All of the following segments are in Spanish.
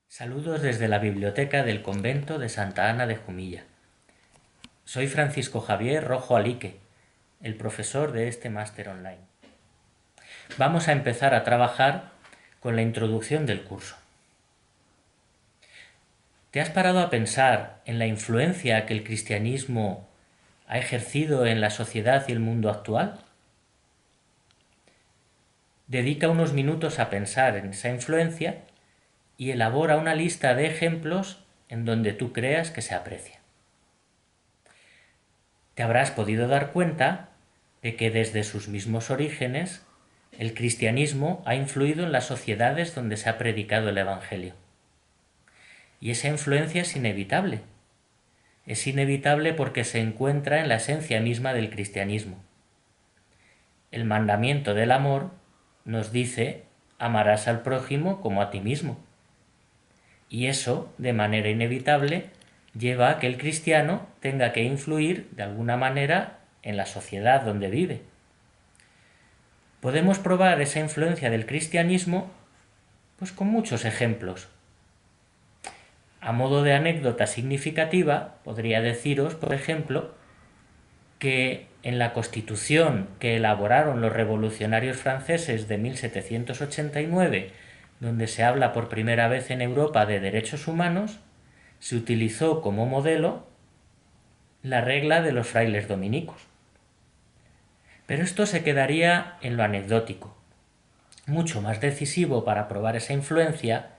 Saludos desde la biblioteca del convento de Santa Ana de Jumilla. Soy Francisco Javier Rojo Alique, el profesor de este máster online. Vamos a empezar a trabajar con la introducción del curso. ¿Te has parado a pensar en la influencia que el cristianismo ha ejercido en la sociedad y el mundo actual? Dedica unos minutos a pensar en esa influencia y elabora una lista de ejemplos en donde tú creas que se aprecia. Te habrás podido dar cuenta de que desde sus mismos orígenes el cristianismo ha influido en las sociedades donde se ha predicado el Evangelio. Y esa influencia es inevitable. Es inevitable porque se encuentra en la esencia misma del cristianismo. El mandamiento del amor nos dice: amarás al prójimo como a ti mismo. Y eso, de manera inevitable, lleva a que el cristiano tenga que influir de alguna manera en la sociedad donde vive. Podemos probar esa influencia del cristianismo pues con muchos ejemplos. A modo de anécdota significativa, podría deciros, por ejemplo, que en la Constitución que elaboraron los revolucionarios franceses de 1789, donde se habla por primera vez en Europa de derechos humanos, se utilizó como modelo la regla de los frailes dominicos. Pero esto se quedaría en lo anecdótico. Mucho más decisivo para probar esa influencia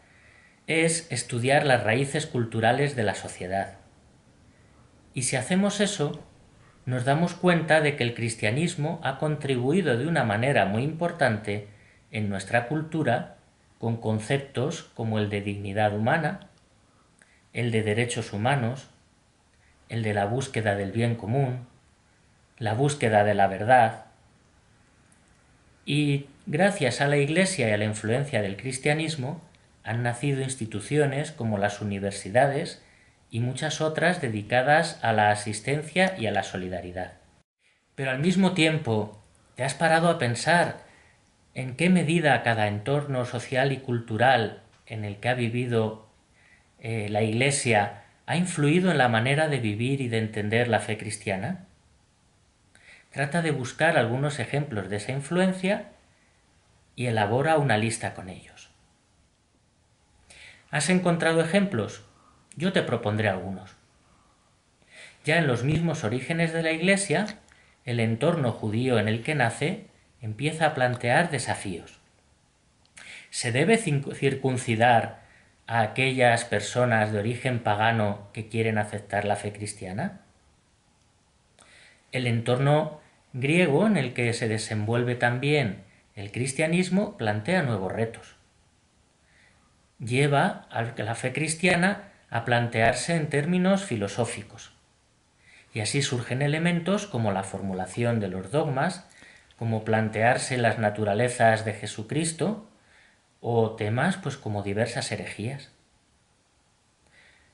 es estudiar las raíces culturales de la sociedad. Y si hacemos eso, nos damos cuenta de que el cristianismo ha contribuido de una manera muy importante en nuestra cultura con conceptos como el de dignidad humana, el de derechos humanos, el de la búsqueda del bien común, la búsqueda de la verdad. Y gracias a la Iglesia y a la influencia del cristianismo han nacido instituciones como las universidades y muchas otras dedicadas a la asistencia y a la solidaridad. Pero al mismo tiempo, ¿te has parado a pensar en qué medida cada entorno social y cultural en el que ha vivido la Iglesia ha influido en la manera de vivir y de entender la fe cristiana? Trata de buscar algunos ejemplos de esa influencia y elabora una lista con ellos. ¿Has encontrado ejemplos? Yo te propondré algunos. Ya en los mismos orígenes de la Iglesia, el entorno judío en el que nace empieza a plantear desafíos. ¿Se debe circuncidar a aquellas personas de origen pagano que quieren aceptar la fe cristiana? El entorno griego en el que se desenvuelve también el cristianismo plantea nuevos retos. Lleva a la fe cristiana a plantearse en términos filosóficos. Y así surgen elementos como la formulación de los dogmas, como plantearse las naturalezas de Jesucristo, o temas pues como diversas herejías.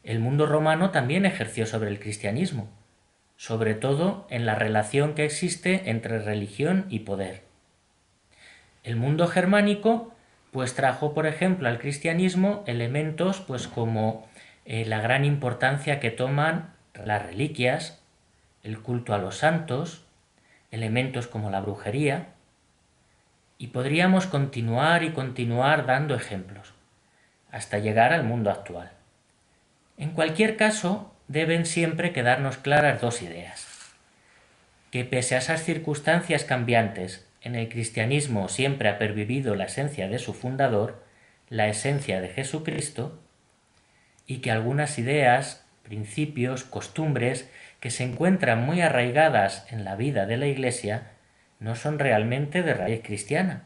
El mundo romano también ejerció sobre el cristianismo, sobre todo en la relación que existe entre religión y poder. El mundo germánico pues trajo, por ejemplo, al cristianismo elementos pues como la gran importancia que toman las reliquias, el culto a los santos, elementos como la brujería, y podríamos continuar y continuar dando ejemplos, hasta llegar al mundo actual. En cualquier caso, deben siempre quedarnos claras dos ideas: que pese a esas circunstancias cambiantes, en el cristianismo siempre ha pervivido la esencia de su fundador, la esencia de Jesucristo, y que algunas ideas, principios, costumbres que se encuentran muy arraigadas en la vida de la Iglesia no son realmente de raíz cristiana,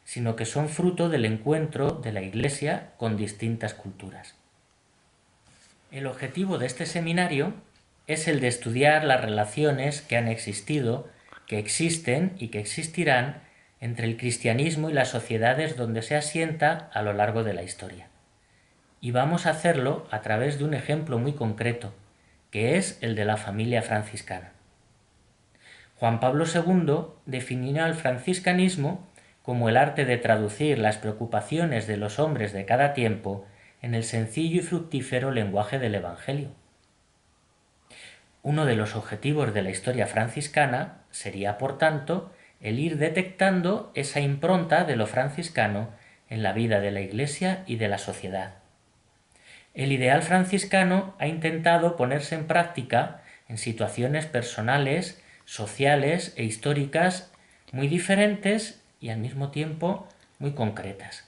sino que son fruto del encuentro de la Iglesia con distintas culturas. El objetivo de este seminario es el de estudiar las relaciones que han existido, que existen y que existirán entre el cristianismo y las sociedades donde se asienta a lo largo de la historia. Y vamos a hacerlo a través de un ejemplo muy concreto, que es el de la familia franciscana. Juan Pablo II definió al franciscanismo como el arte de traducir las preocupaciones de los hombres de cada tiempo en el sencillo y fructífero lenguaje del Evangelio. Uno de los objetivos de la historia franciscana sería, por tanto, el ir detectando esa impronta de lo franciscano en la vida de la Iglesia y de la sociedad. El ideal franciscano ha intentado ponerse en práctica en situaciones personales, sociales e históricas muy diferentes y al mismo tiempo muy concretas.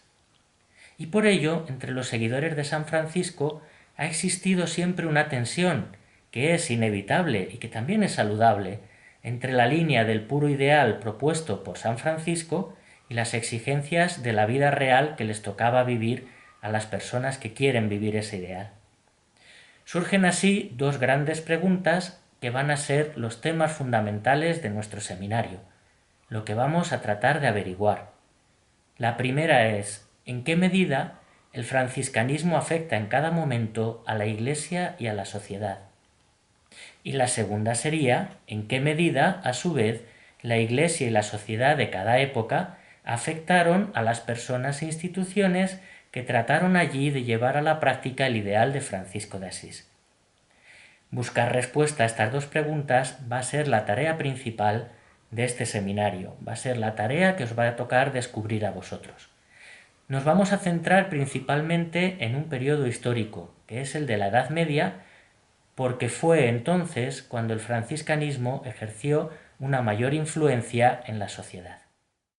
Y por ello, entre los seguidores de San Francisco ha existido siempre una tensión que es inevitable y que también es saludable entre la línea del puro ideal propuesto por San Francisco y las exigencias de la vida real que les tocaba vivir a las personas que quieren vivir ese ideal. Surgen así dos grandes preguntas que van a ser los temas fundamentales de nuestro seminario, lo que vamos a tratar de averiguar. La primera es, ¿en qué medida el franciscanismo afecta en cada momento a la Iglesia y a la sociedad? Y la segunda sería, ¿en qué medida, a su vez, la Iglesia y la sociedad de cada época afectaron a las personas e instituciones que trataron allí de llevar a la práctica el ideal de Francisco de Asís? Buscar respuesta a estas dos preguntas va a ser la tarea principal de este seminario, va a ser la tarea que os va a tocar descubrir a vosotros. Nos vamos a centrar principalmente en un periodo histórico, que es el de la Edad Media, porque fue entonces cuando el franciscanismo ejerció una mayor influencia en la sociedad.